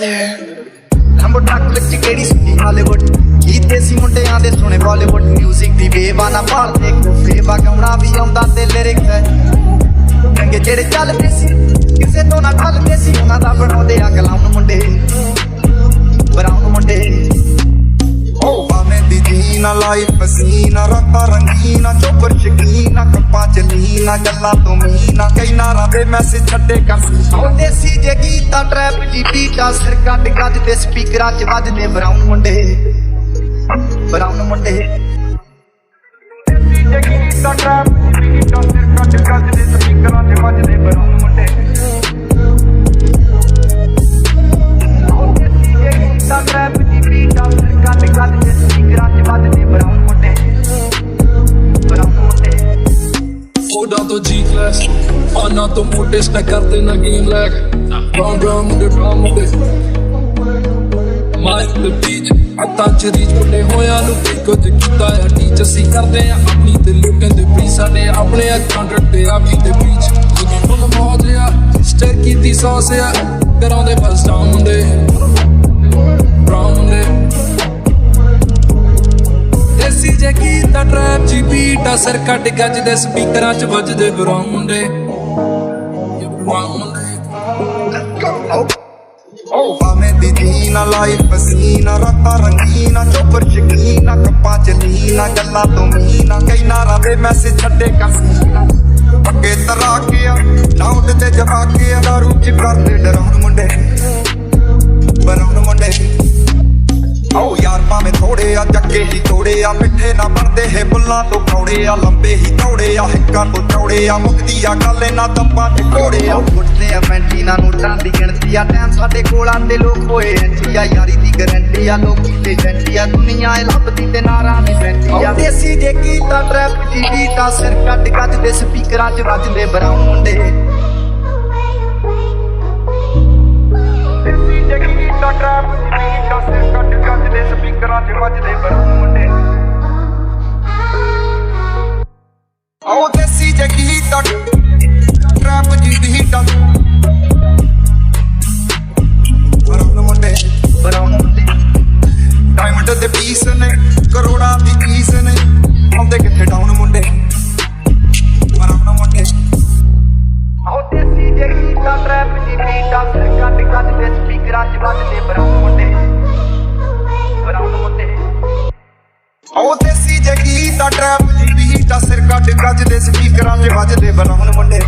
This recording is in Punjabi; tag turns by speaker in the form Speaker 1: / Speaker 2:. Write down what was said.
Speaker 1: ਲੰਬੋ ਟੱਕ ਵਿੱਚ ਕਿਹੜੀ ਸੁਣੀ ਹਾਲੀਵੁੱਡ ਗੀਤ ਦੇਸੀ ਮੁੰਡਿਆਂ ਦੇ ਸੁਣੇ ਬਾਲੀਵੁੱਡ ਮਿਊਜ਼ਿਕ ਦੀ ਵੇਵਾ ਨਾ ਭਾਲਦੇ ਵੇਵਾ ਗਾਉਣਾ ਵੀ ਆਉਂਦਾ ਤੇ ਲਿਰਿਕਸ ਹੈ ਚੰਗੇ ਜਿਹੜੇ ਚੱਲਦੇ ਸੀ ਕਿਸੇ ਤੋਂ ਨਾ ਢਲਦੇ ਸੀ ਉਹਨਾਂ ਦਾ ਬਣਾਉਂਦੇ ਆ ਕਲਾਮ ਮੁੰਡੇ ਬਰਾਉਨ ਮੁੰਡੇ
Speaker 2: ਭਾਵੇਂ ਦੀ ਜੀਨਾ ਲਾਈ ਪਸੀਨਾ ਰੱਤਾ ਰੰਗੀਨਾ ਚੋਪਰ ਸ਼ਕੀਨਾ ਕੱਪਾਂ ਚ ਲੀਨਾ ਗੱਲਾਂ ਤੋਂ ਮੀਨਾ ਕਈ ਨਾਰਾਂ ਦੇ ਮੈਸੇਜ ਛੱਡੇ ਕਰ
Speaker 1: ਦੇਸੀ ਜੇ ਗੀਤਾ ਟਰੈਪ ਦੀ ਬੀਟਾ ਸਿਰ ਕੱਢ ਗੱਜ ਤੇ ਸਪੀਕਰਾਂ ਚ ਵੱਜਦੇ ਬਰਾਉਨ ਮੁੰਡੇ
Speaker 2: ਦੇਸੀ ਜੇ ਗੀਤਾ ਟਰੈਪ ਦੀ ਬੀਟਾ ਸਿਰ ਕੱਢ ਗੱਜ ਤੇ ਸਪੀਕਰਾਂ ਚ ਵੱਜਦੇ ਬਰਾਉਨ ਮੁੰਡੇ ਦੇਸੀ ਜੇ ਗੀਤਾ ਟਰੈਪ ਦੀ ਬੀਟਾ ਸਿਰ ਕੱਢ ਗੱਜ ਤੇ ਸਪੀਕਰਾਂ ਚ ਵੱਜਦੇ ਬਰਾਉਨ ਮੁੰਡੇ
Speaker 3: Hoda to G-Class Ana to mote sta karte na game lag Brown munde Mike the beach Atta ch reach munde hoya nu kuch kita ya teach ਅਸੀਂ ਕਰਦੇ ਆ ਆਪਣੀ ਤੇ ਲੋਕਾਂ ਦੇ ਵੀ ਸਾਡੇ ਆਪਣੇ ਕੰਟਰੈਕਟ ਤੇ ਆ ਵੀ ਤੇ ਬੀਚ ਫੁੱਲ ਮੌਜ ਆ ਸਟਰ ਕੀਤੀ ਸੌਸ ਆ ਕਰਾਉਂਦੇ ਬਸ ਡਾਊਨ ਹੁੰਦੇ ਬਰਾਊਨ ਹੁੰਦੇ ਦੇਸੀ ਜੇ ਗੀਤਾ ਟਰੈਪ ਜੀ ਬੀਟਾ ਸਿਰ ਕੱਢ ਗੱਜ ਦੇ ਸਪੀਕਰਾਂ ਚ ਵੱਜਦੇ ਬਰਾਉਨ ਮੁੰਡੇ
Speaker 2: ਭਾਵੇਂ ਦੀ ਜੀਨਾ ਲਾਈ ਪਸੀਨਾ ਰੱਤਾ ਰੰਗੀਨਾ ਚੋਪਰ ਸ਼ਕੀਨਾ ਕੱਪਾਂ ਚ ਲੀਨਾ ਗੱਲਾਂ ਤੋਂ ਮੀਨਾ ਕਈ ਨਾਰਾਂ ਦੇ ਮੈਸੇਜ ਛੱਡੇ ਕਸੀਨਾ ਅੱਗੇ ਤਰਾ ਕੇ ਆ ਨਾਉਟ ਤੇ ਜਵਾ ਕੇ ਆ ਦਾਰੂ ਚ ਕਰਦੇ ਡਰਾਉਣ ਮੁੰਡੇ ਬਰਾਉਨ ਮੁੰਡੇ ਯਾਰ ਭਾਵੇਂ ਥੋੜੇ ਆ ਜੱਗੇ ਹੀ ਤੋੜੇ ਆ ਮਿੱਠੇ ਨਾ ਬਣਦੇ ਹੈ ਬੁੱਲਾਂ ਤੋਂ ਕੌੜੇ ਆ ਲੰਬੇ ਹੀ ਤੌੜੇ ਆ ਹਿੱਕਾਂ ਤੋਂ ਚੌੜੇ ਆ ਮੁਕਦੀ ਆ ਗੱਲ ਇਹਨਾਂ ਤੰਬਾਂ ਤੇ ਘੋੜੇ ਆ
Speaker 1: ਉੱਠਦੇ ਆ ਫੈਂਟੀਨਾ ਨੋਟਾਂ ਦੀ ਗਿਣਤੀ ਆ ਟਾਈਮ ਸਾਡੇ ਕੋਲ ਆਂਦੇ ਲੋਕ ਹੋਏ ਐਂਟੀ ਆ ਯਾਰੀ ਦੀ ਗਰੰਟੀ ਆ ਲੋਕੀ ਤੇ ਜੰਟੀ ਆ ਦੁਨੀਆ ਇਹ ਲੱਭਦੀ ਤੇ ਨਾਰਾਂ ਦੀ ਸੈਂਟੀ ਆ ਦੇਸੀ ਜੇ ਗੀਤਾ ਟਰੈਪ ਦੀ ਬੀਟਾ ਸਿਰ ਕੱਢ ਗੱਜ ਦੇ ਸਪੀਕਰਾਂ 'ਚ ਵੱਜਦੇ ਬਰਾਉਨ ਮੁੰਡੇ
Speaker 2: ਦੇਸੀ ਜੇ ਗੀਤਾ ਟਰੈਪ ਦੀ ਬੀਟਾ ਸਿਰ ਕੱਢ ਗੱਜ ਦੇ ਸਪੀਕਰਾਂ 'ਚ ਵੱਜਦੇ ਬਰਾਉਨ ਮੁੰਡੇ ਦੇਸੀ ਜੇ ਗੀਤਾ ਟਰੈਪ ਦੀ ਬੀਟਾ ਬਰਾਉਨ ਮੁੰਡੇ ਡਾਇਮੰਡ ਦੇ ਪੀਸ ਨੇ ਕਰੋੜਾਂ ਦੀ ਪੀਸ ਨੇ ਆਉਂਦੇ ਕਿੱਥੇ ਡਾਊਨ ਮੁੰਡੇ ਬਰਾਉਨ ਮੁੰਡੇ
Speaker 1: ਦੇਸੀ ਜੇ ਗੀਤਾ ਟਰੈਪ ਦੀ ਬੀਟਾ ਸਿਰ ਕੱਢ ਗੱਜ ਦੇ ਸਪੀਕਰਾਂ 'ਚ ਵੱਜਦੇ ਬਰਾਉਨ ਮੁੰਡੇ
Speaker 2: ਦੇਸੀ ਜੇ ਗੀਤਾ ਟਰੈਪ ਦੀ ਬੀਟਾ ਸਿਰ ਕੱਢ ਗੱਜ ਦੇ ਸਪੀਕਰਾਂ 'ਚ ਵੱਜਦੇ ਬਰਾਉਨ ਮੁੰਡੇ